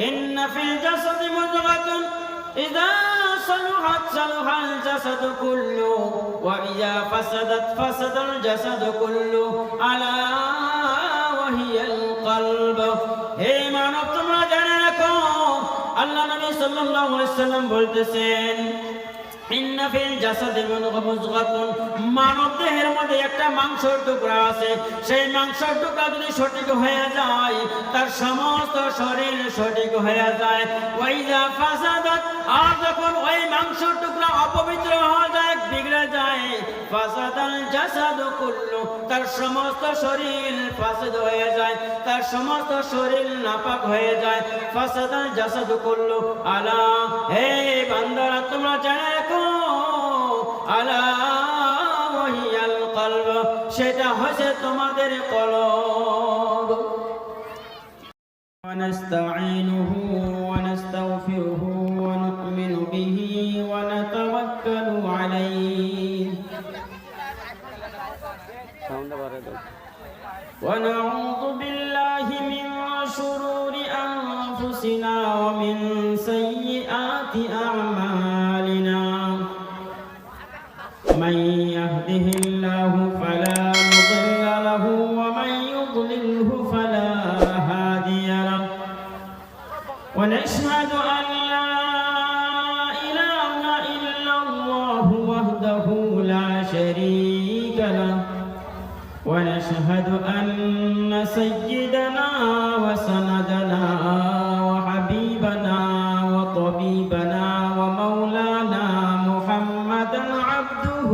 ইন্না ফিল জাসাদি মুদগাতুন ইযা সালুহাত সালুহাল জাসাদু কুল্লু ওয়া ইযা ফাসাদাত ফাসাদাল জাসাদু কুল্লু আলা ওয়া হিয়াল কলব। হে মানব, তোমরা জেনে রাখো, আল্লাহ নবী সাল্লাল্লাহু আলাইহি সাল্লাম বলতেছেন, ইন্না ফিল জাসাদি মুদগাতুন, মানব দেহের মধ্যে একটা মাংসের টুকরা আছে। সেই মাংসের টুকরা যদি সঠিক হয়ে যায়, তার সমস্ত শরীর সঠিক হয়ে যায়। ওয়াইজা ফাসাদাত, আর যখন ওই মাংসের টুকরা অপবিত্র হয়ে যায়, বিগড়ে যায়, ফাসাদাল জাসাদু কুল্লু, তার সমস্ত শরীর ফাসাদ হয়ে যায়, তার সমস্ত শরীর নাপাক হয়ে যায়। ফাসাদাল জাসাদু কুল্লু আলা, হে বান্দারা তোমরা জেনে রাখো, আলা ওয়াহিয়াল কলব, সেটা হচ্ছে তোমাদের কলব। ওয়ানাস্তাঈনুহু ওয়ানাস্তাগফিরুহু ওয়া নু'মিনু বিহি ওয়া নাতাওয়াক্কালু আলাইহি ওয়া নাউযু বিল্লাহি মিন শুরুরি আনফুসিনা ওয়া মিন সাইয়্যাতি আ'মালিনা। من يهده الله فلا مضل له ومن يضلله فلا هادي له ونشهد أن لا إله إلا الله وحده لا شريك له ونشهد أن سيدنا وسندنا وحبيبنا وطبيبنا ومولانا محمدا عبده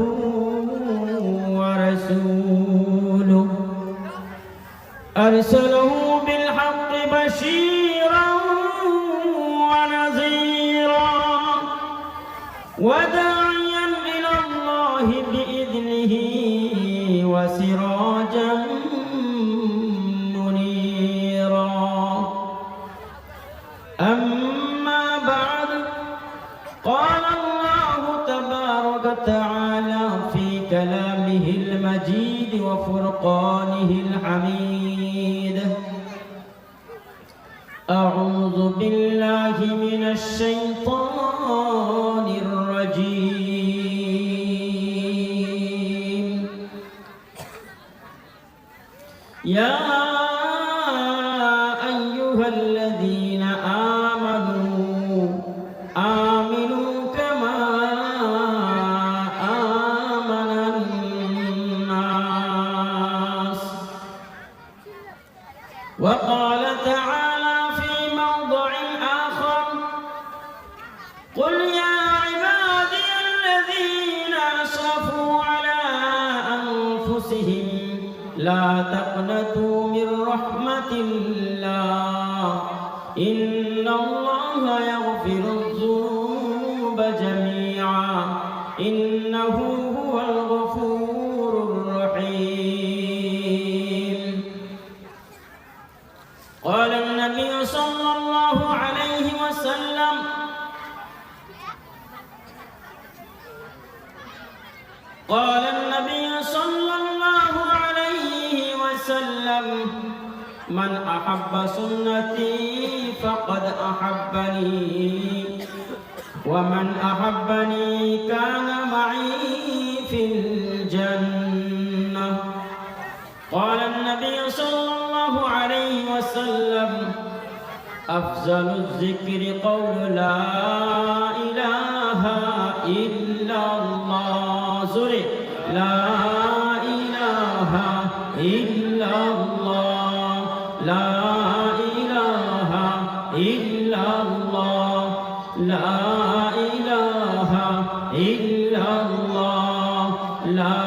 ورسوله أرسله بالحق بشيرا ونذيرا وداعيا إلى الله بإذنه وسراجا منيرا. أما بعد، قال الله تبارك وتعالى في كلامه المجيد وفرقانه الحميد: أعوذ بالله من الشيطان الرجيم. يا أيها الذين آمنوا آمنوا كما آمن الناس. وقال تعالى في موضع آخر: قل يا عبادي الذين أسرفوا على أنفسهم لا تقنطوا من رحمة الله إن الله يغفر الذنوب جميعا إنه هو الغفور الرحيم. قال النبي صلى الله عليه وسلم: قال النبي صلى الله عليه وسلم: من أحب سنتي فقد أحبني ومن أحبني كان معي في الجنة. قال النبي صلى الله عليه وسلم: أفضل الذكر قول لا إله إلا الله. سوري لا إله إلا الله لا إله إلا الله لا إله إلا الله لا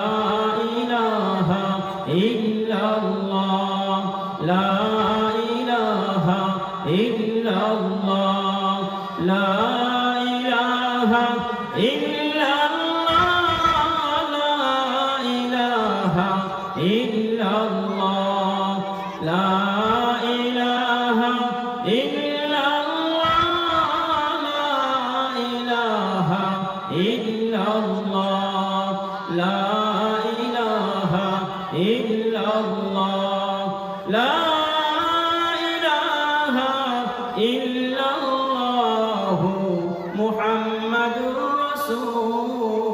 إله إلا الله لا إله إلا الله لا إله إلا الله لا إله إلا الله لا إله إلا الله لا إله إلا الله لا إله إلا الله لا إله إلا ইল্লাল্লাহু মুহাম্মাদুর রাসূলুল্লাহ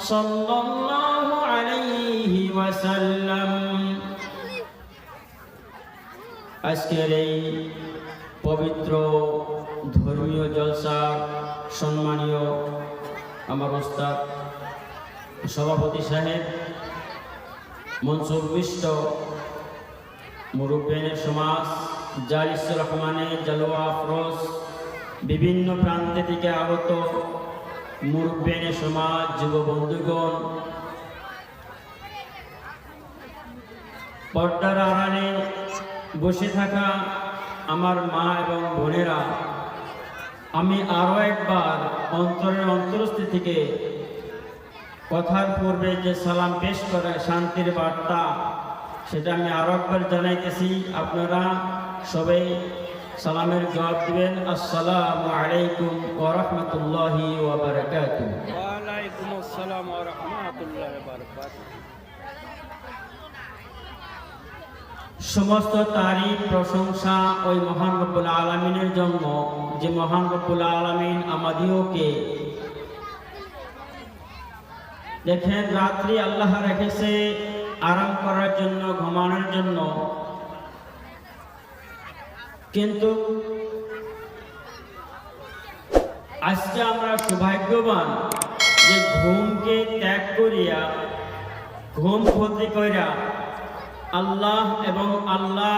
সাল্লাল্লাহু আলাইহি ওয়াসাল্লাম। আজকের এই পবিত্র ধর্মীয় জলসা সম্মানীয় আমার ওস্তাদ সভাপতি সাহেব, মনসুর বিষ্ট মুরব্বিয়ানের সমাজ, জালিসুর রহমানের জালোয়া আফরোজ, বিভিন্ন প্রান্ত থেকে আগত মুরব্বিয়ানের সমাজ, যুব বন্ধুগণ, পর্দার আড়ালে বসে থাকা আমার মা এবং বোনেরা, আমি আরও একবার অন্তরের অন্তরস্থ থেকে কথার পূর্বে যে সালাম পেশ করে শান্তির বার্তা, সেটা আমি আরও একবার জানাইতেছি। আপনারা সবাই সালামের জবাব দিবেন। আসসালামু আলাইকুম ওয়া রাহমাতুল্লাহি ওয়া বারাকাতুহু। ওয়া আলাইকুম আসসালাম ওয়া রাহমাতুল্লাহি ওয়া বারাকাতুহু। সমস্ত তারিফ প্রশংসা ওই মহান রব্বুল আলামিনের জন্য, যে মহান রব্বুল আলামিন আমাদিওকে দেখেন রাত্রি আল্লাহ রেখেছে আরাম করার জন্য, ঘুমানোর জন্য, কিন্তু আজকে আমরা সৌভাগ্যবান যে ঘুমকে ত্যাগ করিয়া, ঘুম ক্ষতি করিয়া আল্লাহ এবং আল্লাহ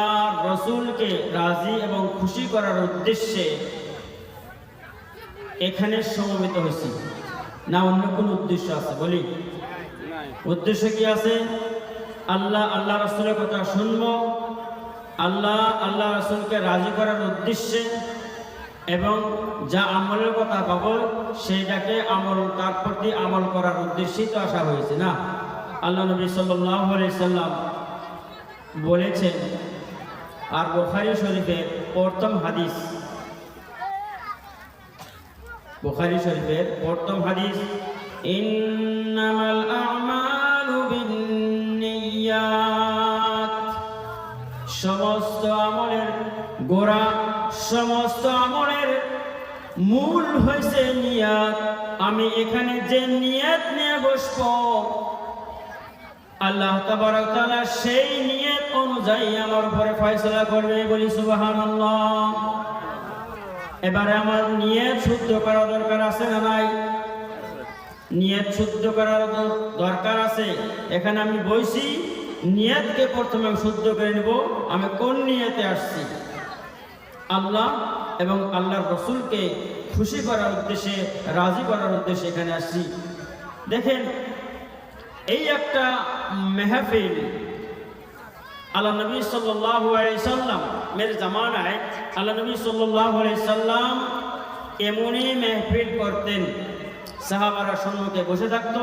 রসুলকে রাজি এবং খুশি করার উদ্দেশ্যে এখানে সমবেত হয়েছি। না অন্য কোন উদ্দেশ্য আছে? বলি, উদ্দেশ্য কি আছে? আল্লাহ রসুলের কথা শুনবো, আল্লাহ রসুলকে রাজি করার উদ্দেশ্যে, এবং যা আমলের কথা পাবো সেইটাকে তার প্রতি আমল করার উদ্দেশ্যেই তো আসা হয়েছে। না, আল্লাহ নবী সাল্লাল্লাহু আলাইহি সাল্লাম বলেছেন, আর বুখারী শরীফের প্রথম হাদিস, বুখারী শরীফের প্রথম হাদিস, ইন্নামাল আ'মালু বিন্নিয়াত, সমস্ত আমলের গোড়া, সমস্ত আমলের মূল হয়েছে নিয়াত। আমি এখানে যে নিয়াত নিয়ে বসবো, আল্লাহ তাবারক ওয়া তাআলা সেই নিয়ত অনুযায়ী আমার উপরে ফয়সালা করবে। বলি সুবহানাল্লাহ। এবারে আমার নিয়ত শুদ্ধ করা দরকার আছে না নাই? নিয়ত শুদ্ধ করার দরকার আছে। এখানে আমি বলছি, নিয়তকে প্রথমে শুদ্ধ করে নেব। আমি কোন নিয়তে আসছি? আল্লাহ এবং আল্লাহর রাসূলকে খুশি করার উদ্দেশ্যে, রাজি করার উদ্দেশ্যে এখানে আসছি। দেখেন, এই একটা মেহফিল আল্লাহ নবী সাল্লাল্লাহু আলাইহি সাল্লাম এর জামানায় আল্লাহ নবী সাল্লাল্লাহু আলাইহি সাল্লাম এমনই মেহফিল করতেন, সাহাবারা সম্মুখে বসে থাকতো,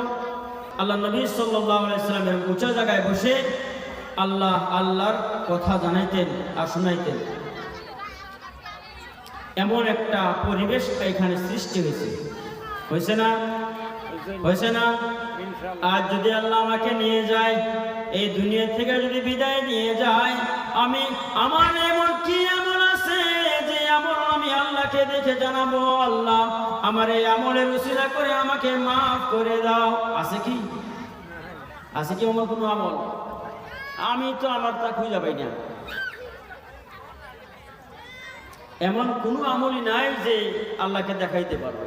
আল্লাহ নবী সাল্লাল্লাহু আলাইহি সাল্লামের উঁচু জায়গায় বসে আল্লাহর কথা জানাইতেন আর শোনাইতেন। এমন একটা পরিবেশ এখানে সৃষ্টি হয়েছে না? হয়েছে না? আজ যদি আল্লাহ আমাকে নিয়ে যায়, এই দুনিয়া থেকে যদি বিদায় নিয়ে যায়, আমার এমন কি আমল আছে যে আমল আমি আল্লাহকে দেখে জানাবো, আল্লাহ আমার এই আমলের উসিলা করে আমাকে মাফ করে দাও? আছে কি? আছে কি আমার কোনো আমল? আমি তো আমার তা খুঁজে পাই না। এমন কোনো আমলই নাই যে আল্লাহকে দেখাইতে পারবে।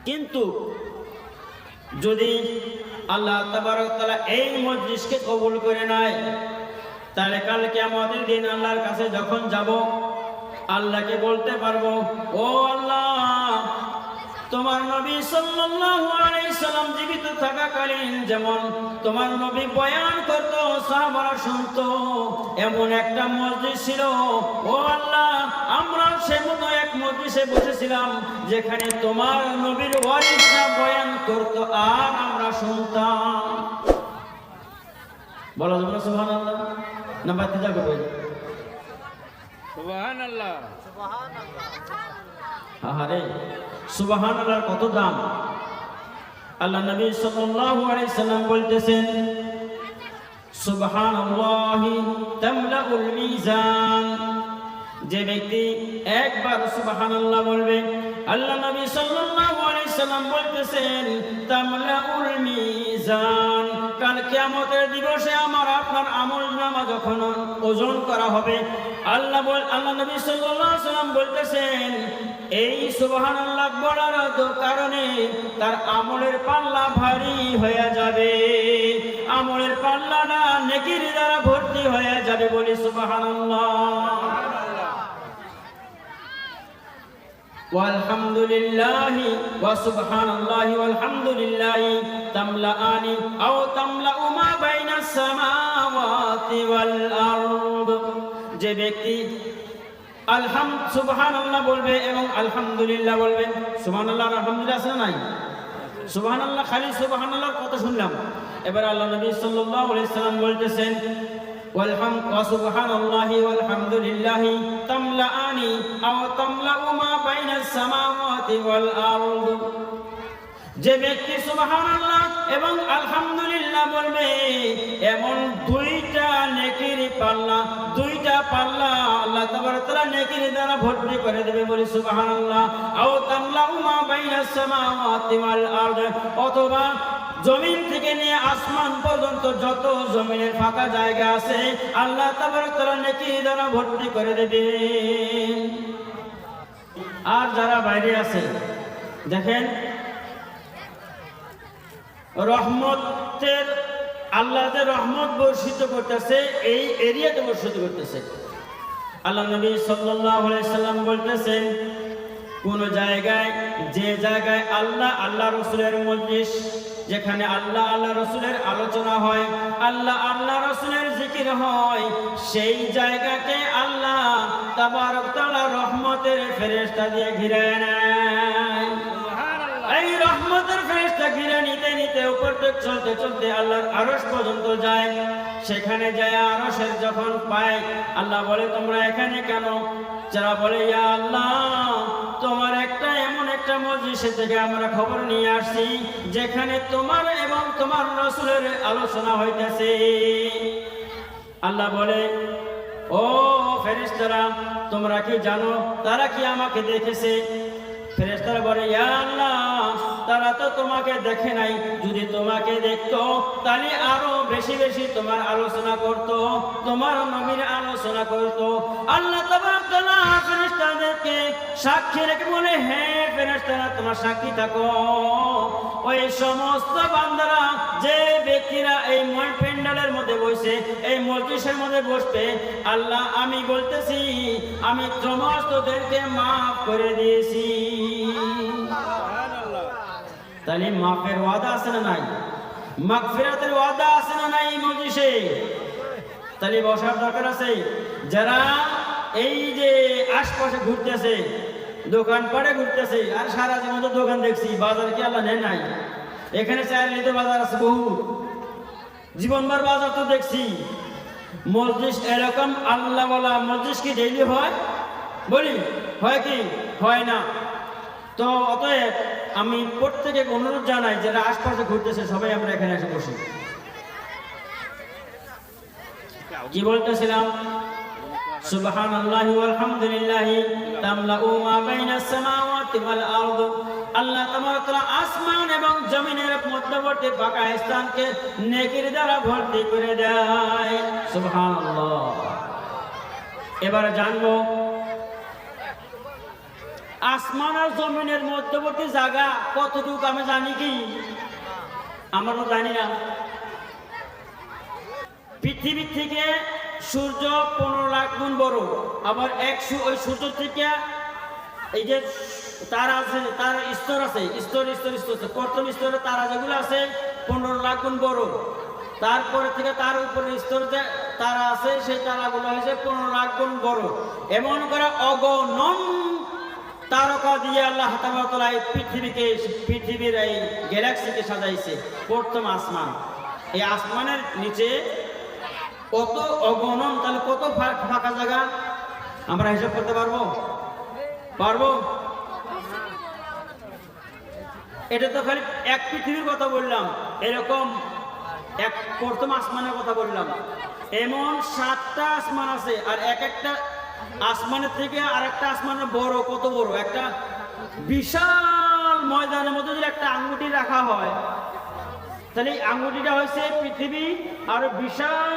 কিন্তু যদি আল্লাহ তাবারক ওয়া তাআলা এই মজলিসকে কবুল করে নেয়, তাহলে কাল কিয়ামতের দিন আল্লাহর কাছে যখন যাব, আল্লাহকে বলতে পারবো, ও আল্লাহ, তোমার নবী সাল্লাল্লাহু আলাইহি সাল্লাম জীবিত থাকাকালীন যেমন তোমার নবী বয়ান করত, সাহাবারা শুনতো, এমন একটা মজলিস ছিল। ও আল্লাহ, আমরা সেমতো এক মজলিসে বসেছিলাম যেখানে তোমার নবীর ওয়ারিসরা বয়ান করত আর আমরা শুনতাম। বলা যাবে না সুবহানাল্লাহ? না বাড়তে যাবে? সুবহানাল্লাহ। আহারে, সুবহানাল্লাহর কত দাম! আল্লাহ নবী সাল্লাল্লাহু আলাইহি সাল্লাম বলতেছেন, সুবহানাল্লাহি তামলাউল মিজান, যে ব্যক্তি একবার সুবহানাল্লাহ বলবে, আল্লাহ নবী সাল্লাল্লাহু আলাইহি সাল্লাম বলতেছেন তামলাউল মিজান, কাল কিয়ামতের দিবসে আমার আপনার আমলনামা যখন ওজন করা হবে, আল্লাহ নবী সাল্লাল্লাহু আলাইহি সাল্লাম বলতেছেন এই সুবহানাল্লাহ বলার কারণে তার আমলের পাল্লা ভারী হয়ে যাবে, আমলের পাল্লাটা নেকির দ্বারা ভর্তি হয়ে যাবে, বলি সুবহানাল্লাহ। ওয়ালহামদুলিল্লাহি ওয়া সুবহানাল্লাহি ওয়ালহামদুলিল্লাহি তামলাআনি আও তামলাউ মা বাইনাস সামাওয়াতি ওয়াল আরদ। যে ব্যক্তি সুবহানাল্লাহ বলবে এবং আলহামদুলিল্লাহ বলবে, সুবহানাল্লাহ আর আলহামদুলিল্লাহ আছে না নাই? সুবহানাল্লাহ, খালি সুবহানাল্লাহর কথা শুনলাম। এবার আল্লাহ নবী সাল্লাল্লাহু আলাইহি সাল্লাম বলতেছেন ওয়া সুবহানাল্লাহি ওয়ালহামদুলিল্লাহি তামলাআনি আও তামলাউ মা বাইনাস সামাওয়াতি ওয়াল আরদ। যে ব্যক্তি সুবহানাল্লাহ এবং আলহামদুলিল্লাহ বলবে, এমন দুইটা নেকির পাল্লা, দুইটা পাল্লা আল্লাহ তাবারক তাআলা নেকির দ্বারা ভর্তি করে দেবে, বলি সুবহানাল্লাহ। আও তামলাউ মা বাইনাস সামাওয়াতি ওয়াল আরদ, অথবা জমিন থেকে নিয়ে আসমান পর্যন্ত যত জমিনের ফাঁকা জায়গা আছে আল্লাহ তাবারক তাআলা নেকির দ্বারা ভর্তি করে দেবে। আর যারা বাইরে আছে দেখেন, রহমতের আল্লাহ যে রহমত বর্ষিত করতেছে এই এরিয়াতে বর্ষিত করতেছে। আল্লাহ নবী সাল্লাল্লাহু আলাইহি সাল্লাম বলতেছেন কোন জায়গায়, যে জায়গায় আল্লাহ রাসূলের মজলিস, যেখানে আল্লাহ রাসূলের আলোচনা হয়, আল্লাহ রাসূলের জিকির হয়, সেই জায়গাকে আল্লাহ তাবারক তাআলা রহমতের ফেরেশতা দিয়ে ঘিরে নেয়। এই রহমতের ফেরেশতা ঘিরে নিতে নিতে উপর থেকে চলতে চলতে আল্লাহর আরশ পর্যন্ত যায়। সেখানে যায় আরশের যখন পায়, আল্লাহ বলে তোমরা এখানে কেন? যারা বলে ইয়া আল্লাহ, তোমার এমন একটা মজলিস থেকে আমরা খবর নিয়ে আসছি যেখানে তোমার এবং তোমার রাসূলের আলোচনা হইতেছে। আল্লাহ বলে ও ফেরেশতারা, তোমরা কি জানো তারা কি আমাকে দেখেছে? ফেরেশতারা বলে ইয়া আল্লাহ, তারা তো তোমাকে দেখে নাই, যদি তোমাকে দেখতো তাহলে আরো বেশি বেশি তোমার আলোচনা করত, তোমার নবীর আলোচনা করত। আল্লাহ তাবারক তাআলা ফেরেশতাদেরকে সাক্ষী রেখে বলে হ্যাঁ ফেরেশতারা তোমরা সাক্ষী থাকো। ওই সমস্ত বান্দারা, যে ব্যক্তিরা এই প্যান্ডেলের মধ্যে বসে, এই মজলিসের মধ্যে বসবে, আল্লাহ আমি বলতেছি আমি সমস্তদেরকে মাফ করে দিয়েছি। তাহলে মাফের ওয়াদা আছে না নাই? মাগফিরাতের ওয়াদা আছে না নাই মজলিসে? তাহলে বসার দরকার আছে। যারা এই যে আশপাশে ঘুরতেছে, দোকানপাটে ঘুরতেছে, আর সারা জীবন তো দোকান দেখছি, বাজার কি আল্লাহ নেয় নাই? এখানে চাইলে বাজার আছে বহু, জীবনভর বাজার তো দেখছি। মজলিস এরকম আল্লাহ বলা মজলিস কি ডেইলি হয়? বলি হয় কি? হয় না। তো অতএব আমি প্রত্যেকে অনুরোধ জানাই, যারা আশপাশে ঘুরতেছে সবাই আমরা এখানে এসে বসি। কি বলতেছিলাম? সুবহানাল্লাহি ওয়ালহামদুলিল্লাহি তামলাউ মা বাইনাস সামাওয়াতি ওয়াল আরদ। আল্লাহ তাবারক তাআলা আসমান এবং জমিনের মধ্যবর্তী ফাঁকা স্থানকে নেকির দ্বারা ভর্তি করে দেয়। সুবহানাল্লাহ। এবার জানবো আসমান আর জমিনের মধ্যবর্তী জায়গা কতটুকু আমি জানি কি? আমরা তো জানি না। পৃথিবী থেকে সূর্য 15 লাখ গুণ বড়, আবার ওই সূর্য থেকে এই যে তারা আছে, তার স্তর আছে, স্তর প্রথম স্তরে তারা যেগুলো আছে 15 লাখ গুণ বড়, তারপরে থেকে তার উপরে স্তর যে তারা আছে সেই তারাগুলো হয়েছে 15 লাখ গুণ বড়। এমন করে অগণন তারকা দিয়ে আল্লাহ তাআলা পৃথিবীর এই গ্যালাক্সিকে সাজাইছে। প্রথম আসমান, এই আসমানের নিচে কত অগণন, তাহলে কত ফাঁকা জায়গা আমরা হিসাব করতে পারবো? এটা তো খালি এক পৃথিবীর কথা বললাম, এরকম এক প্রথম আসমানের কথা বললাম। এমন 7টা আসমান আছে, আর এক একটা আসমানের থেকে আরেকটা আসমানের বড়, কত বড়, একটা বিশাল ময়দানের মধ্যে যদি একটা আঙ্গুটি রাখা হয়, তাহলে এই আঙ্গুটিটা হয়েছে পৃথিবী, আর বিশাল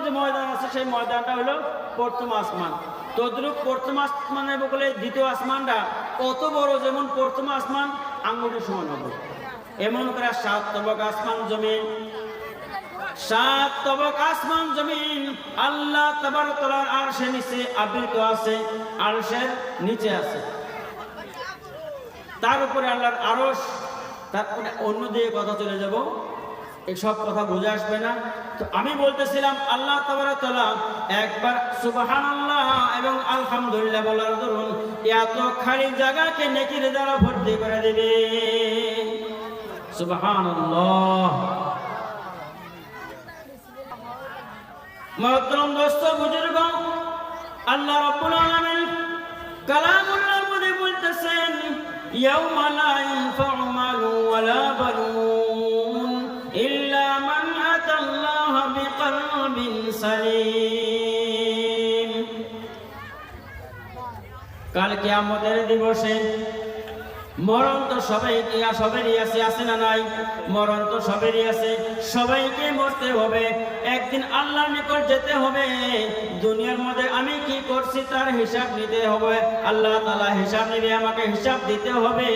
যে ময়দান আছে সেই ময়দানটা হলো প্রথম আসমান। তদ্রুপ প্রথম আসমানের বলে দ্বিতীয় আসমানটা কত বড়, যেমন প্রথম আসমান আঙ্গুটির সমান হবে। এমন করে 7 তবক আসমান জমিন, 7 তবক আসমান জমিন আল্লাহ তাবারক ওয়া তাআলার আরশের নিচে আবৃত আছে, আরশের নিচে আছে। তার উপরে আল্লাহর আরশ, তারপরে অন্য দিকে কথা চলে যাব, এসব কথা বুঝে আসবে না। তো আমি বলতেছিলাম আল্লাহ তাবারক ওয়া তাআলা একবার সুবহানাল্লাহ এবং আলহামদুলিল্লাহ বলার দরুন এত খালি জায়গাকে নেকির দ্বারা ভর্তি করে দেবে। সুবহানাল্লাহ। মুহতারাম দোস্ত বুজুর্গ, আল্লাহ রাব্বুল আলামিন কালামুল্লাহর মধ্যে বলতেছেন ইয়াউমা লা ইয়ানফাউ মালুন ওয়ালা বানুন ইল্লা মান আতাল্লাহা বিকলবিন সালিম। কাল কিয়ামতের দিবসে মরণ তো সবারই আছে, আছে না নাই? মরণ তো সবারই আছে, সবাইকে মরতে হবে, একদিন আল্লাহর নিকট যেতে হবে। দুনিয়ার মধ্যে আমি কি করছি তার হিসাব নিতে হবে, আল্লাহ তাআলা হিসাব নেবে, আমাকে হিসাব দিতে হবে।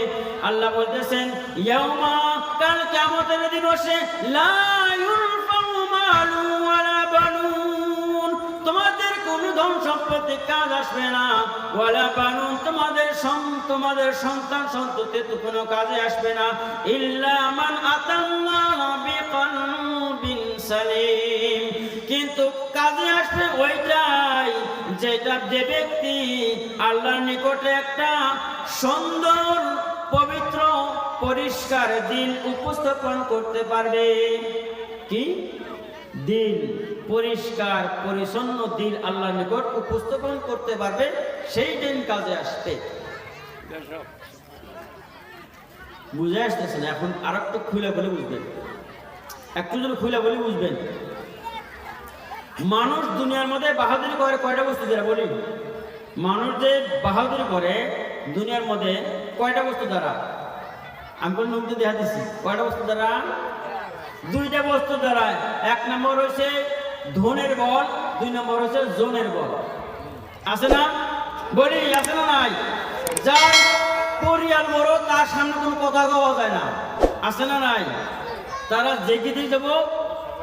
আল্লাহ বলতেছেন ইয়াউমা, কাল কিয়ামতের দিবসে লা ইউরফাউ মালুন ওয়ালা বানুন, তোমাদের কোনো ধন সম্পত্তি কাজ আসবে না, ওয়ালা বানুন, তোমাদের সন্তান সন্ততি তো কোনো কাজে আসবে না, ইল্লা মান আতাল্লাহা বিকলবিন সালিম, কিন্তু কাজে আসবে ওইটাই যেটা, যে ব্যক্তি আল্লাহর নিকটে একটা সুন্দর পবিত্র পরিষ্কার দিন উপস্থাপন করতে পারবে। কি দিন? পরিষ্কার পরিচ্ছন্ন দিন আল্লাহর নিকট উপস্থাপন করতে পারবে, সেই দিন কাজে আসবে। বুঝে আসতেছে না? এখন আর একটু খুলে বলে বুঝবেন, একটু যদি খুলে বলে বুঝবেন। মানুষ দুনিয়ার মধ্যে বাহাদুরি করে কয়টা বস্তু দ্বারা? বলি, মানুষ যে বাহাদুরি করে দুনিয়ার মধ্যে কয়টা বস্তু দ্বারা? আমি কোন নদী দেখা দিচ্ছি, কয়টা বস্তু দ্বারা? 2টা বস্তু দ্বারা। 1 নম্বর হচ্ছে ধনের বল, 2 নম্বর হচ্ছে জনের বল। আছে না? বলি, আছে না নাই? যার পরিয়াল বড় তার সামনে কোনো কথা কওয়া যায় না, আছে না নাই? তারা জেগে দিয়ে যাবো,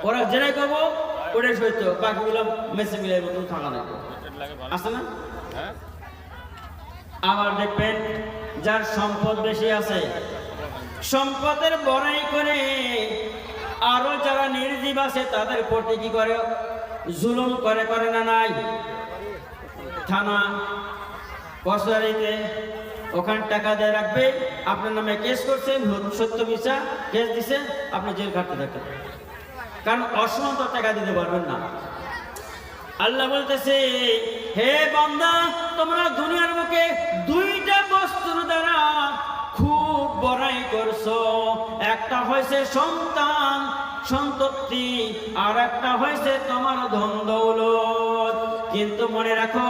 ওরা জেনে করবো, ওটাই সত্য, বাকিগুলো মেসে মিলাই মতো থাকা নাই, আছে না? আবার দেখবেন যার সম্পদ বেশি আছে, সম্পদের বড়াই করে আরো যারা নির্জীব আছে তাদের প্রতি কি করে? জুলুম করে, করে না নাই? থানা কচুরিতে ওখানে টাকা দিয়ে রাখবে, আপনার নামে কেস করছে, সত্য মিথ্যা কেস দিছে, আপনি জেল খাটতে থাকবেন, কারণ অসংখ্য টাকা দিতে পারবেন না। আল্লাহ বলতেছে হে বান্দা, তোমরা দুনিয়ার মুখে 2টা বস্তুর দ্বারা খুব বড়াই করছো, একটা হয়েছে সন্তান সন্ততি, আর একটা হয়েছে তোমার ধন দৌলত। কিন্তু মনে রাখো,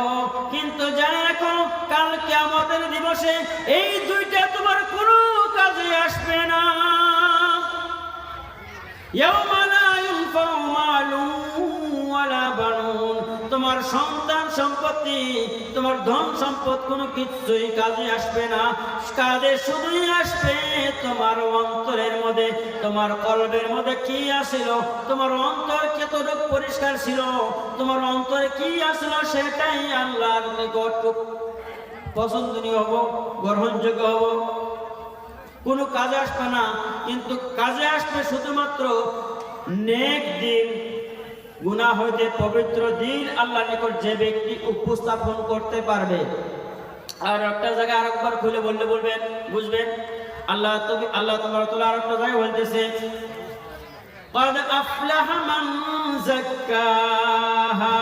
কিন্তু জেনে রাখো, কাল কিয়ামতের দিবসে এই 2টা তোমার কোনো কাজে আসবে না। ইয়াউমা লা ইনফাউ মালুন ওয়ালা বানুন, তোমার সন্তান সম্পত্তি, তোমার ধন সম্পদ কোনো কিছুই কাজে আসবে না। কাজে শুধুই আসবে তোমার অন্তরের মধ্যে, তোমার কলবের মধ্যে কি আসিল, তোমার অন্তর কতটুকু পরিষ্কার ছিল, তোমার অন্তরে কি আসিল, সেটাই আল্লাহর নিকট পছন্দনীয় হবো, গ্রহণযোগ্য হবো। কোনো কাজে আসবে না, কিন্তু কাজে আসবে শুধুমাত্র নেক দিন, গুনাহ হইতে পবিত্র দিন আল্লাহর নিকট যে ব্যক্তি উপস্থাপন করতে পারবে। আর একটা জায়গায় আরেকবার খুলে বললে বলবেন, বুঝবেন। আল্লাহ তাবারক ওয়া তাআলা আরেকটা জায়গায় বলতেছে قد أفلح من زكاها,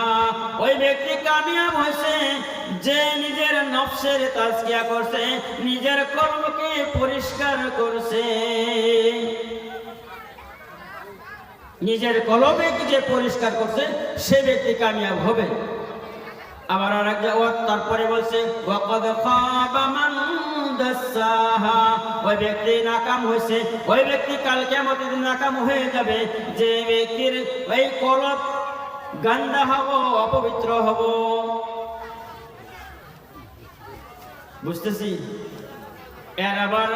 ওই ব্যক্তি কামিয়াব হয়েছে যে নিজের নফসের তাজকিয়া করছে, নিজের কর্মকে পরিষ্কার করছে, নিজের কলবে যে পরিষ্কার করছে সে ব্যক্তি কামিয়াব হবে। আবার আরেকটা তারপরে বলছে ওয়াকাদ খাবা মান দাসাহা, ওই ব্যক্তি নাকাম হয়েছে, ওই ব্যক্তি কাল কিয়ামতের দিন নাকাম হয়ে যাবে যে ব্যক্তির ওই কলব গান্দা হব, অপবিত্র হব। বুঝতেছি? এর আবার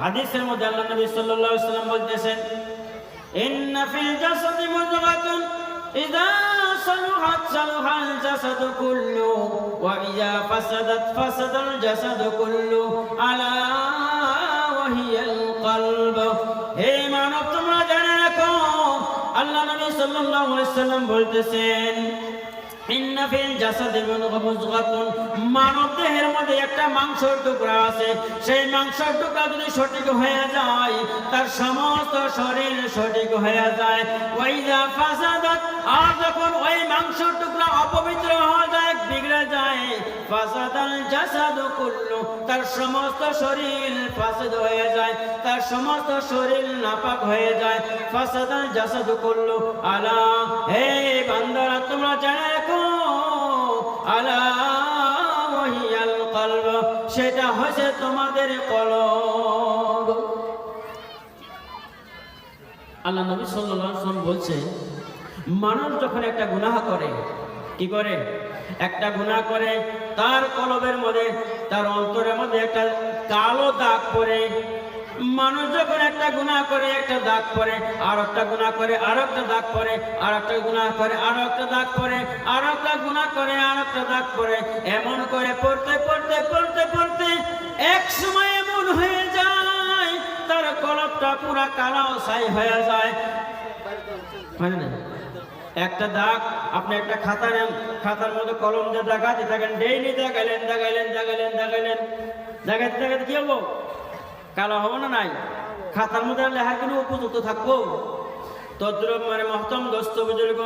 হাদিসের মধ্যে আল্লাহ নবী সাল্লাল্লাহু আলাইহি ওয়াসাল্লাম বলতেছেন ইন্না ফিল জাসাদি মুদগাতুন ইযা সালুহাত সালুহাল জাসাদু কুল্লু ওয়া ইযা ফাসাদাত ফাসাদাল জাসাদু কুল্লু আলা ওয়া হিয়াল কলব। হে মানব, তোমরা জেনে রাখো, আল্লাহ নবী সাল্লাল্লাহু আলাইহি ওয়াসাল্লাম বলতেছেন ইন্না ফিল জাসাদি মুদগাতুন, মানব দেহের মধ্যে একটা মাংসের টুকরা আছে, সেই মাংসের টুকরা যদি সঠিক হয়ে যায় তার সমস্ত শরীর সঠিক হয়ে যায়। ওয়াইজা ফাসাদাত, আর যখন ওই মাংসের টুকরা অপবিত্র হয়ে যায়, বিগড়ে যায়, ফাসাদাল জাসাদু কুল্লু, তার সমস্ত শরীর ফাসাদ হয়ে যায়, তার সমস্ত শরীর নাপাক হয়ে যায়। ফাসাদাল জাসাদু কুল্লু আলা, হে বান্দারা তোমরা জেনে রাখো, আলা ওয়া হিয়াল কলব, সেটা হচ্ছে তোমাদের কলব। আল্লাহ নবী সাল্লাল্লাহু আলাইহি ওয়াসাল্লাম বলছে মানুষ যখন একটা গুনাহ করে, কি করে? একটা গুনাহ করে, তার কলবের মধ্যে, তার অন্তরের মধ্যে একটা কালো দাগ পড়ে। মানুষ যখন একটা গুনাহ করে একটা দাগ পড়ে, আর একটা গুনাহ করে আর একটা দাগ পড়ে, আর একটা গুনাহ করে আর একটা দাগ পড়ে, আর একটা গুনাহ করে আর একটা দাগ পড়ে, এমন করে পড়তে পড়তে পড়তে পড়তে এক সময় এমন হয়ে যায় তার কলবটা পুরা কালো ছাই হয়ে যায়। হয় না? একটা দাগ, আপনি একটা খাতা নেন, খাতার মধ্যে কলম দিয়ে দাগাতে থাকেন, ডেইলি দাগাইলেন দাগাইলেন দাগাইলেন দাগাইলেন, দাগাইতে দাগাইতে কি হবো? কালো হবো না? নাই, খাতার মধ্যে লেখার কোনো উপযুক্ত থাকবো? তদ্রুপ মানে মহতম দোস্ত বুজুর্গ,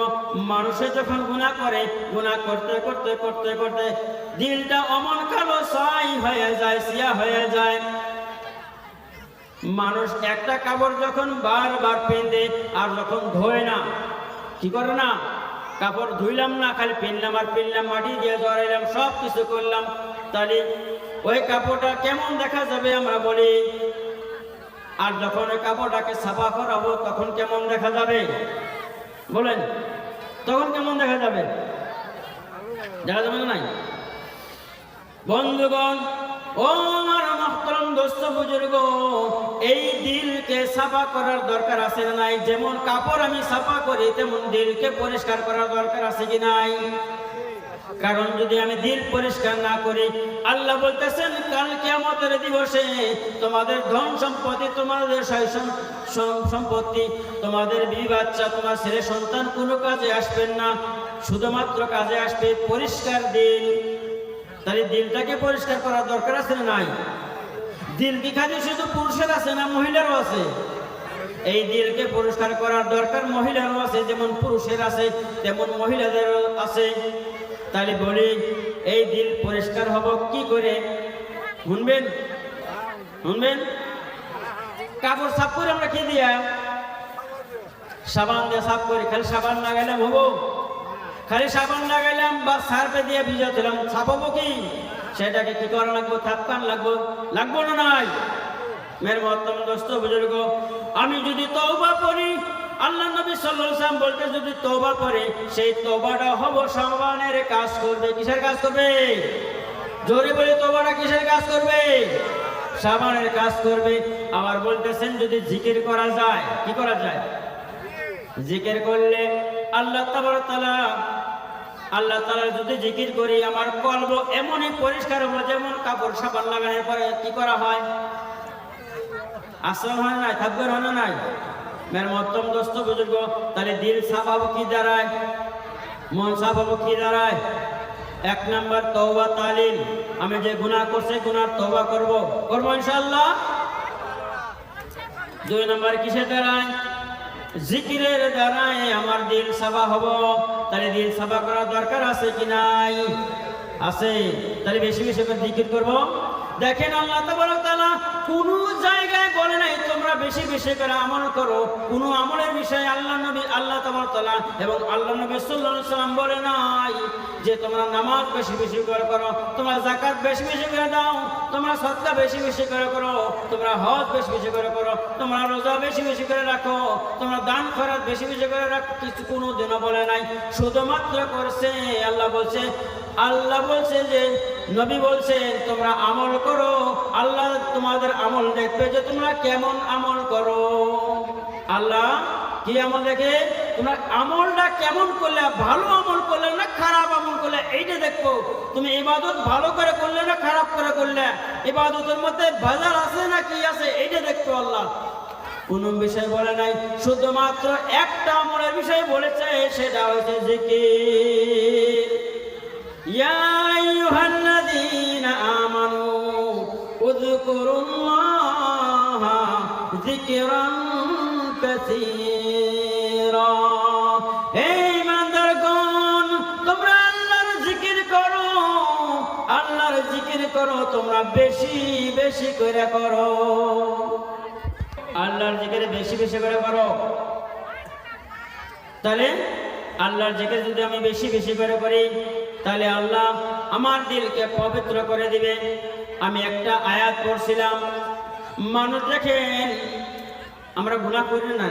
মানুষে যখন গুনাহ করে, গুনাহ করতে করতে করতে করতে দিলটা অমন কালো ছাই হয়ে যায়, সিয়া হয়ে যায়। মানুষ একটা কাপড় যখন বারবার পেঁধে আর যখন ধোয় না, কি করে না? কাপড় ধুইলাম না, খালি পিনলাম আর পিনলাম, মাটি দিয়ে জড়াইলাম, সব কিছু করলাম, তাহলে ওই কাপড়টা কেমন দেখা যাবে আমরা বলি? আর যখন ওই কাপড়টাকে সাফা করাবো তখন কেমন দেখা যাবে বলেন? তখন কেমন দেখা যাবে? দেখা যাবে না? নাই বন্ধুগণ, ও আমার মুহতারাম দোস্ত বুজুর্গ, এই দিলকে সাফা করার দরকার আছে না নাই? যেমন কাপড় আমি সাফা করি তেমন দিলকে পরিষ্কার করার দরকার আছে কি নাই? কারণ যদি আমি দিল পরিষ্কার না করি, আল্লাহ বলতেছেন কাল কিয়ামতের দিবসে তোমাদের ধন সম্পত্তি, তোমাদের সম্পত্তি, তোমাদের বিবি বাচ্চা, তোমার ছেলে সন্তান কোনো কাজে আসবেন না, শুধুমাত্র কাজে আসবে পরিষ্কার দিল। তাহলে দিলটাকে পরিষ্কার করার দরকার আছে না নাই? দিল কি খালি শুধু পুরুষের আছে না মহিলারও আছে? এই দিলকে পরিষ্কার করার দরকার মহিলারও আছে, যেমন পুরুষের আছে তেমন মহিলাদেরও আছে। তাহলে বলি এই দিল পরিষ্কার হব কি করে? শুনবেন শুনবেন, কাপড় সাফ করে আমরা কি দিয়া? সাবান দিয়ে সাফ করি। খালি সাবান লাগাইলাম হবো? খালি সাবান লাগাইলাম বা সার্ফে দিয়ে ভিজা দিলাম, সাফ হবো কি? সেটাকে কি করা লাগবো? থাপকান লাগবো, লাগবো না নাই? মের মহতরম দোস্ত বুজুর্গ, আমি যদি তওবা করি, আল্লাহ নবী সাল্লাল্লাহু আলাইহি ওয়াসাল্লাম বলতে যদি তওবা করে, সেই তওবাটা হবো সাবানের কাজ করবে। কিসের কাজ করবে? জোরে বলে, তওবাটা কিসের কাজ করবে? সাবানের কাজ করবে। আবার বলতেছেন যদি জিকির করা যায়, কি করা যায়? জিকির করলে আল্লাহ তাআলা যদি জিকির করি, আমার কলব এমনই পরিষ্কার হবে যেমন কাপড় সাবান লাগানোর পরে কি করা হয়? আসল হয় না, থাকবে হয় না নাই? মের মহতরম দোস্ত বুজুর্গ, তাহলে দিল সাফ হবো কি দ্বারায়? মন সাফ হবো কি দ্বারায়? এক নাম্বার তওবা তালিল, আমি যে গুনাহ করছি গুনার তওবা করব ইনশাআল্লাহ। দুই নাম্বার কিসের দ্বারায়? জিকিরের দ্বারায় আমার দিল সাফা হবো। তাহলে দিল সাফা করার দরকার আছে কি নাই? আছে। তাহলে বেশি বেশি করে জিকির করব, দেখেন আল্লাহ তাবারক তাআলা কোন জায়গায় বলে নাই তোমরা বেশি বেশি করে আমল করো। কোন আমলের বিষয়ে আল্লাহ তাবারক তাআলা এবং আল্লাহ নবী সাল্লাল্লাহু আলাইহি সাল্লাম বলে নাই যে তোমরা নামাজ বেশি বেশি করে করো, তোমরা যাকাত বেশি বেশি করে দাও, তোমরা সদকা বেশি বেশি করে করো, তোমরা হজ বেশি বেশি করে করো, তোমরা রোজা বেশি বেশি করে রাখো, তোমরা দান খয়রাত বেশি বেশি করে রাখো। কিছু কোনোদিনও বলে নাই। শুধুমাত্র করছে আল্লাহ বলছে যে নবী বলছেন তোমরা আমল করো, আল্লাহ তোমাদের আমল দেখবে যে তোমরা কেমন আমল করো। আল্লাহ কি আমল দেখে? তোমরা আমলটা কেমন করলে, ভালো আমল করলে না খারাপ আমল করলে, এইটা দেখবো। তুমি ইবাদত ভালো করে করলে না খারাপ করে করলে, ইবাদতের মধ্যে ভেজাল আছে না কি আছে, এইটা দেখবো আল্লাহ। কোন বিষয় বলে নাই, শুধুমাত্র একটা আমলের বিষয় বলেছে, সেটা হচ্ছে জিকির। ইয়া আইয়ুহাল্লাযীনা আমানু উযকুরুল্লাহা যিকরান কাসীরা। হে ঈমানদারগণ, তোমরা আল্লাহর জিকির করো, আল্লাহর জিকির করো, তোমরা বেশি বেশি করে করো। আল্লাহর জিকির বেশি বেশি করে করো। তাহলে আল্লাহর জিকির যদি আমি বেশি বেশি করে করি, তাহলে আল্লাহ আমার দিলকে পবিত্র করে দিবে। আমি একটা আয়াত পড়ছিলাম, মানুষ দেখেন আমরা গুনাহ করি না,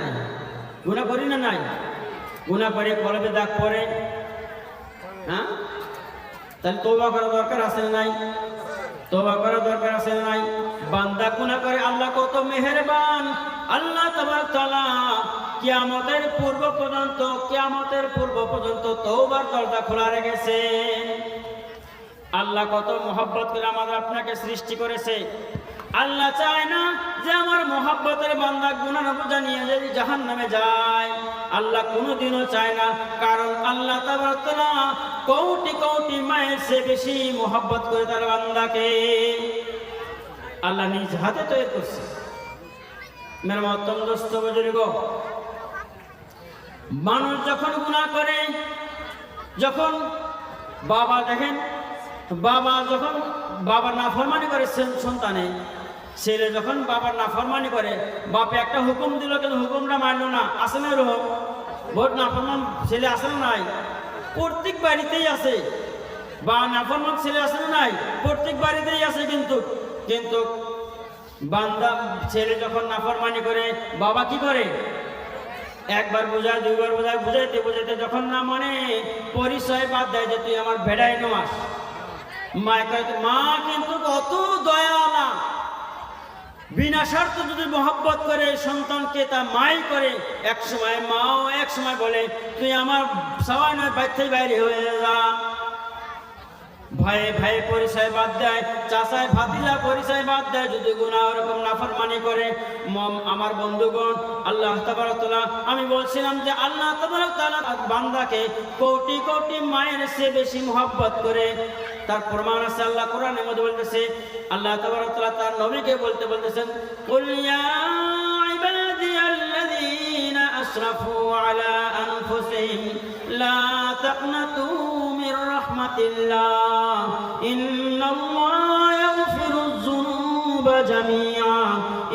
গুনাহ করি না, নাই গুনাহ করে কলবে দাগ পড়ে, হ্যাঁ? তাহলে তওবা করা দরকার আছে না নাই? তওবা করা দরকার আছে না নাই? বান্দা গুনাহ করে, আল্লাহ কত মেহেরবান। আল্লাহ তাবারক তাআলা কিয়ামতের পূর্ব পর্যন্ত তওবার দরজা খোলা রেখেছে। আল্লাহ কত মহব্বত করে আমাদের আপনাকে সৃষ্টি করেছে। আল্লাহ চায় না যে আমার মহব্বতের বান্দা গুনাহ বোঝা নিয়ে যদি জাহান্নামে যায়। আল্লাহ কোনোদিনও চায় না, কারণ আল্লাহ তাবারক তাআলা কোটি কোটি মায়ের চেয়ে বেশি মহব্বত করে তার বান্দাকে। আল্লাহ নিজ হাতে তৈরি করছে। মেরে মহতরম দোস্ত বুজুর্গ, মানুষ যখন গুনাহ করে, যখন বাবা দেখেন, যখন বাবার নাফরমানি করে সন্তানে, ছেলে যখন বাবার নাফরমানি করে, বাপে একটা হুকুম দিল কিন্তু হুকুমটা মানলো না, আসে না এরকম? বহুত নাফরমান ছেলে আসে না নাই? প্রত্যেক বাড়িতেই আছে। বা নাফরমান ছেলে আসে না নাই? প্রত্যেক বাড়িতেই আছে। কিন্তু বান্দা ছেলে যখন নাফরমানি করে, বাবা কি করে? একবার বোঝায়, দুইবার বোঝায়, বুঝাইতে যখন না মানে পরিচয় বাদ দেয় যে তুই আমার ভেড়াই নমাস। মা কিন্তু কত দয়াওয়ালা, বিনা স্বার্থ যদি মহব্বত করে সন্তানকে, তা মাই করে। এক সময় মাও এক সময় বলে তুই আমার সবাই নয়, বাচ্চাই বাইরে হয়ে যা। ভাইয়ে ভাইয়ে পরিচয় বাদ দেয়, চাচায় ভাতিজা পরিচয় বাদ দেয় যদি গুনাহ ওরকম নাফরমানি করে। আমার বন্ধুগণ, আল্লাহ তাবারক তাআলা, আমি বলছিলাম যে আল্লাহ তাবারক তাআলা বান্দাকে কোটি কোটি মায়ের চেয়ে বেশি মহব্বত করে। তার প্রমাণ আছে আল্লাহ কোরআনের মধ্যে বলতেছে, আল্লাহ তাবারক তাআলা তার নবীকে বলতেছেন, কুল ইয়া ইবাদিয়াল্লাযীনা আসরাফু আলা আনফুসিহিম লা তাকনাতু মির রাহমাতিল্লাহ ইন্নাল্লাহা ইয়াগফিরুয যুনুবা জামিআ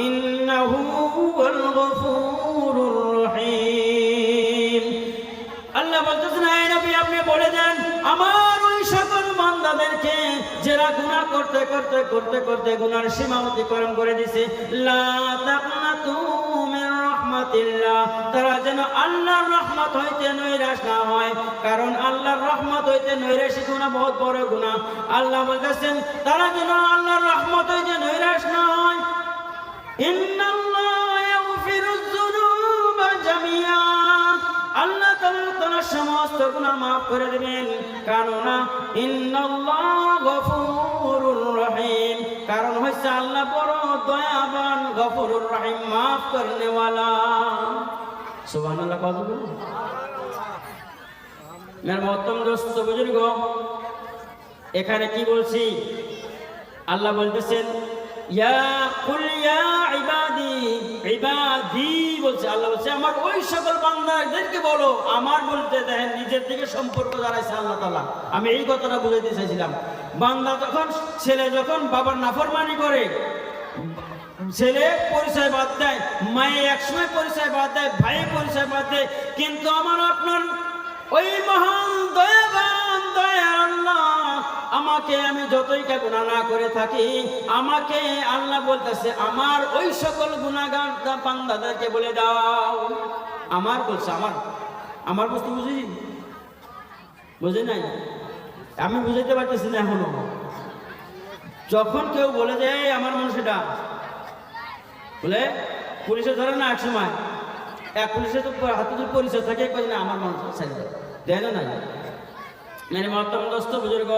ইন্নাহু হুয়াল গফুরুর রহিম। আল্লাহ বলতেছেন, হে নবী আপনি বলে দেন আমার ওই সকল বান্দাদেরকে যারা গুনাহ করতে গুনার সীমা অতিক্রম করে দিয়েছে, লা তাকনাতু মির রাহমাতিল্লাহ, তারা যেন আল্লাহর রহমত হইতে নৈরাশ না হয়। কারণ আল্লাহর রহমত হইতে নৈরাশী গুনাহ বহুত বড় গুনাহ। আল্লাহ বলতেছেন তারা যেন আল্লাহর রহমত হইতে নৈরাশ না হয়। ইন্নাল্লাহা ইয়াগফিরুয যুনুবা জামিআ, আল্লাহ তাআলা সমস্ত গুনাহ মাফ করে দিবেন। কেননা ইন্নাল্লাহা গফুরুর রহিম, কারণ হচ্ছে আল্লাহ বড় দয়াবান, গফুরুর রহিম, মাফ করনে ওয়ালা। সুবহানাল্লাহ। মেরে মহতরম দোস্ত বুজুর্গ, এখানে কি বলছি? আল্লাহ বলতেছেন ইবাদি বলছে, আল্লাহ বলছে আমার ওই সকল বান্দাদেরকে বলো, আমার বলতে দেখেন নিজের দিকে সম্পর্ক দাঁড়াইছে আল্লাহ তাআলা। আমি এই কথাটা বুঝাইতে চাইছিলাম, বান্দা যখন ছেলে যখন বাবার নাফরমানি করে, ছেলে পরিচয় বাদ দেয়, মায়ে একসময় পরিচয় বাদ দেয়, ভাই পরিচয় বাদ দেয়, কিন্তু আমার আপনার ওই মহান দয়াবান দয়ার আল্লাহ আমাকে, আমি যতই গুনাহ না করে থাকি, আমাকে আল্লাহ বলতেছে আমার ওই সকল গুনাহগার বান্দাদেরকে বলে দাও। আমার বলছে, আমার বস্তু বুঝি নাই, আমি বুঝাইতে পারতেছি না এখনো। যখন কেউ বলে যে আমার মানুষটা বলে, পুলিশে ধরে না এক সময়, এক পুলিশের তো হাতে যদি পরিচয় থাকে না আমার মানুষ দেয় না। মেরে মহতরম দোস্ত বুজুর্গ,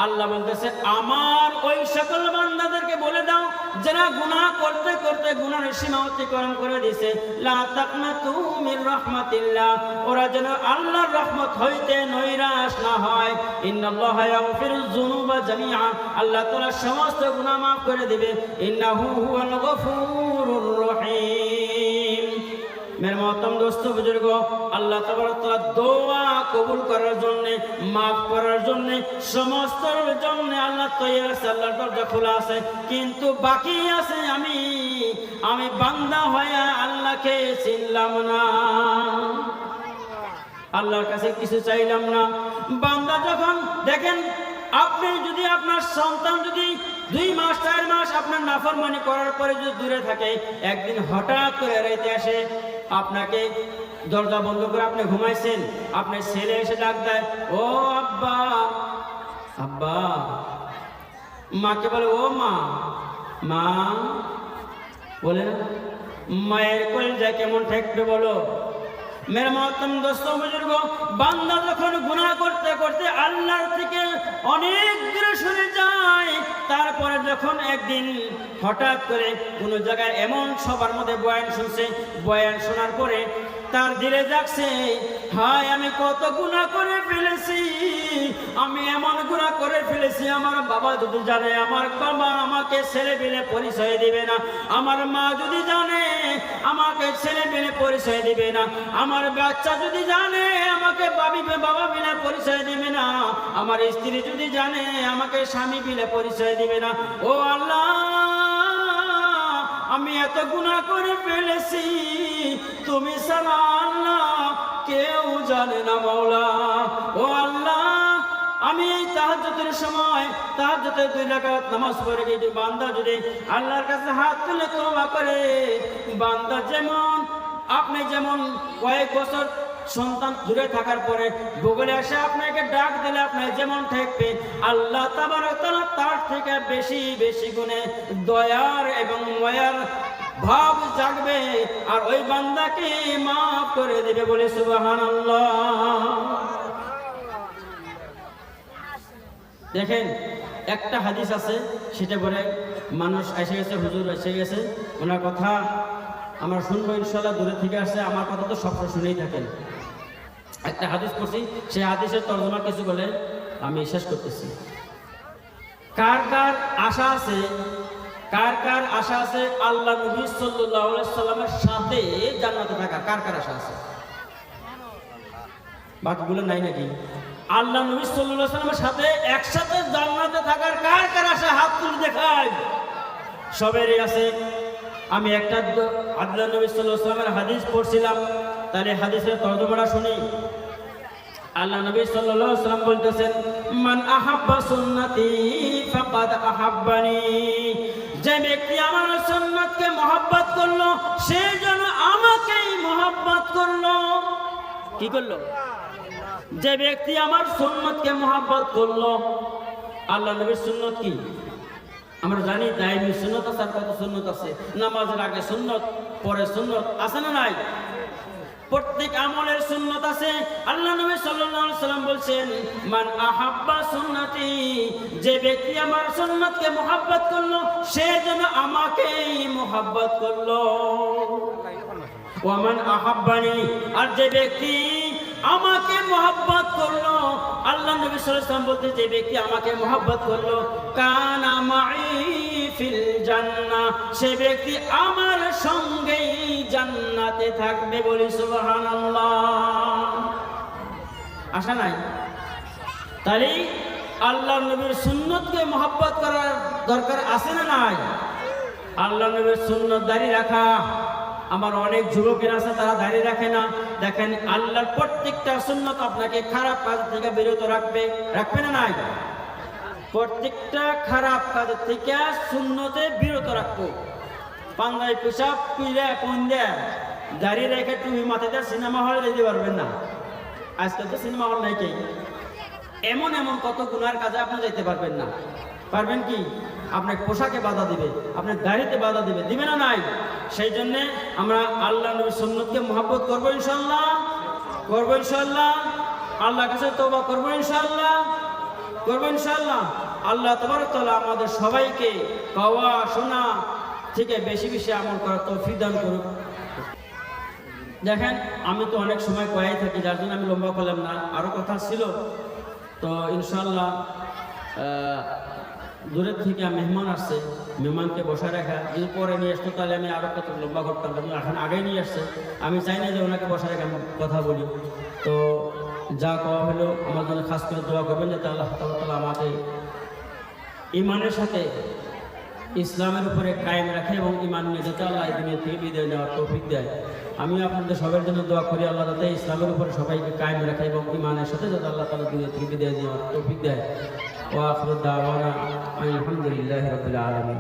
আল্লাহ বলতেছে আমার ওই সকল বান্দাদেরকে বলে দাও যারা গুনাহ করতে করতে গুনাহের সীমা অতিক্রম করে দিয়েছে, লা তাকনাতু মির রাহমাতিল্লাহ, ওরা যেন আল্লাহর রহমত হইতে নৈরাশ না হয়। ইন্নাল্লাহা ইয়াগফিরুয যুনুবা জামিআ, আল্লাহ তাআলা সমস্ত গুনাহ মাফ করে দিবে। ইন্নাহু হুয়াল গফুরুর রহিম। মেরে মহতরম দোস্ত বুজুর্গ, আল্লাহ তাবারক তাআলা দোয়া কবুল করার জন্য, মাফ করার জন্য, সমস্তের জন্য আল্লাহ তৈরি আছে, আল্লাহর দরজা খোলা আছে। কিন্তু বাকি আছে আমি বান্দা হয়ে আল্লাহকে চিনলাম না, আল্লাহর কাছে কিছু চাইলাম না। বান্দা যখন দেখেন, আপনি যদি আপনার সন্তান যদি 2 মাস 4 মাস আপনার নাফরমানি করার পরে যদি দূরে থাকে, একদিন হঠাৎ করে রাইতে আসে, আপনাকে দরজা বন্ধ করে আপনি ঘুমাইছেন, আপনার ছেলে এসে ডাক দেয়, ও আব্বা আব্বা, মাকে বলে ও মা বলে, মায়ের কলিজায় কেমন ঠেকবে বলো? মেরে মহতরম দোস্ত বুজুর্গ, বান্দা যখন গুনাহ করতে করতে আল্লাহর থেকে অনেক দূরে সরে যায়, তারপরে যখন একদিন হঠাৎ করে কোনো জায়গায় এমন সবার মধ্যে বয়ান শুনছে, বয়ান শোনার পরে তার দিলে যাচ্ছে, হায় আমি কত গুনাহ করে ফেলেছি, আমি এমন গুনাহ করে ফেলেছি, আমার বাবা যদি জানে, আমার বাবা আমাকে ছেলে পেলে পরিচয় দিবে না, আমার মা যদি জানে আমাকে ছেলে পেলে পরিচয় দিবে না, আমার বাচ্চা যদি জানে আমাকে বাবা বিনা পরিচয় দিবে না, আমার স্ত্রী যদি জানে আমাকে স্বামী বিনা পরিচয় দিবে না। ও আল্লাহ, আমি এত গুনাহ করে ফেলেছি, তুমি ছাড়া আল্লাহ কেউ জানে না মাওলা। ও আল্লাহ, আমি এই তাহাজ্জুদের সময় তাহাজ্জুদের 2 রাকাত নামাজ পড়ে গিয়ে বান্দা যদি আল্লাহর কাছে হাত তুলে তওবা করে, বান্দা যেমন আপনি যেমন কয়েক বছর সন্তান দূরে থাকার পরে বগলে এসে আপনাকে ডাক দিলে আপনার যেমন ঠেকবে, আল্লাহ তাবারক তাআলা তার থেকে বেশি বেশি গুণে দয়ার এবং মায়ার ভাব জাগবে, আর ওই বান্দাকে মাফ করে দেবে বলে সুবহানাল্লাহ। দেখেন, একটা হাদিস আছে, সেটা বলে মানুষ এসে গেছে, হুজুর এসে গেছে, ওনার কথা আমরা শুনবো ইনশাআল্লাহ, দূরে থেকে আসছে, আমার কথা তো সবসময় শুনেই থাকেন। একটা হাদিস পড়ছি, সেই হাদিসের তর্জমা কিছু বলে আমি শেষ করতেছি। কার কার আশা আছে, কার কার আশা আছে আল্লাহ নবী সাল্লাল্লাহু আলাইহি সাল্লামের সাথে জান্নাতে থাকার? কার কার আশা আছে? বাকিগুলো নাই নাকি? আল্লাহ নবী সাল্লাল্লাহু আলাইহি সাল্লামের সাথে একসাথে জান্নাতে থাকার কার কার আশা? হাত তুলে দেখায়। সবেরই আছে। আমি একটা আল্লাহ নবী সাল্লাল্লাহু আলাইহি সাল্লামের হাদিস পড়ছিলাম, তাহলে হাদিসের তর্জমাটা শুনি। আল্লাহ নবী সাল্লাল্লাহু আলাইহি ওয়াসাল্লাম বলতেছেন, মান আহাব্বা সুন্নতি ফাকাদ আহাব্বানি, যে ব্যক্তি আমার সুন্নাতকে মহব্বত করলো সে যেন আমাকেই মহব্বত করলো। কি করলো? যে ব্যক্তি আমার সুন্নতকে মহব্বত করলো। আল্লাহ নবীর সুন্নত কি আমরা জানি, দায়মি সুন্নত আছে, আর কত সুন্নত আছে। নামাজের আগে সুন্নত, পরে সুন্নত আছে না নাই? প্রত্যেক আমলের সুন্নত আছে। আল্লাহ নবী সাল্লাল্লাহু আলাইহি সাল্লাম বলছেন, মান আহাব্বা সুন্নতি, যে ব্যক্তি আমার সুন্নতকে মহব্বত করলো সে যেন আমাকেই মহব্বত করলো। ওয়া মান আহাব্বানি, আর যে ব্যক্তি আমাকে মহব্বত করলো, আল্লাহ নবী সাল্লাল্লাহু আলাইহি ওয়াসাল্লাম বলতে, যে ব্যক্তি আমাকে মহব্বত করলো, কানা মাই ফিল জান্নাহ, সে ব্যক্তি আমার সঙ্গেই জান্নাতে থাকবে। বলি সুবহানাল্লাহ। আশা নাই? তাহলে আল্লাহ নবীর সুন্নতকে মহব্বত করার দরকার আছে না নাই? আল্লাহ নবীর সুন্নত দাঁড়িয়ে রাখা। আমার অনেক যুবকের আছে তারা দাঁড়িয়ে রাখে না। দেখেন আল্লাহর প্রত্যেকটা সুন্নত আপনাকে খারাপ কাজ থেকে বিরত রাখবে, রাখবে না নাই? প্রত্যেকটা খারাপ কাজ থেকে সুন্নতে বিরত রাখবো। পাঞ্জাবি পোশাক পিড়ে পন্দে দাঁড়িয়ে রেখে তুমি মাথাতে সিনেমা হলে যেতে পারবেন না। আজকাল তো সিনেমা হল নাই। কে এমন এমন কত গুনার কাজে আপনি যেতে পারবেন না। পারবেন কি? আপনার পোশাকে বাধা দিবে, আপনার দাড়িতে বাধা দিবে, দিবে না নাই? সেই জন্যে আমরা আল্লাহ নবীর সুন্নতকে মহব্বত করবো ইনশাল্লাহ, করবো ইনশাল্লাহ। আল্লাহর কাছে তওবা করবো ইনশাল্লাহ, করবো ইনশাল্লাহ। আল্লাহ তাবারক ওয়া তাআলা আমাদের সবাইকে কওয়া শোনা থেকে বেশি বেশি আমল করার তৌফিক দান করুক। দেখেন আমি তো অনেক সময় কয়াই থাকি, যার জন্য আমি লম্বা করলাম না, আরও কথা ছিল। তো ইনশাল্লাহ দূরের থেকে মেহমান আসছে, মেহমানকে বসা রাখা, যদি পরে নিয়ে আসতো তাহলে আমি আরও কত লম্বা করতাম। এখন আগেই নিয়ে আসছে, আমি চাই না যে ওনাকে বসা রেখে আমি কথা বলি। তো যা কওয়া হলো আমার জন্য খাস করে দোয়া করবেন যাতে আল্লাহ তাআলা আমাকে ইমানের সাথে ইসলামের উপরে কায়েম রাখে এবং ইমান নিয়ে যাতে আল্লাহ এই দুনিয়া থেকে বিদায় নেওয়ার তৌফিক দেয়। আমি আপনাদের সবার জন্য দোয়া করি আল্লাহ যাতে ইসলামের উপরে সবাইকে কায়েম রাখে এবং ইমানের সাথে যাতে আল্লাহ তাআলা দুনিয়া থেকে বিদায় নেওয়ার তৌফিক দেয়। ওয়া আখিরু দাওয়ানা আলহামদুলিল্লাহি রাব্বিল আলামিন।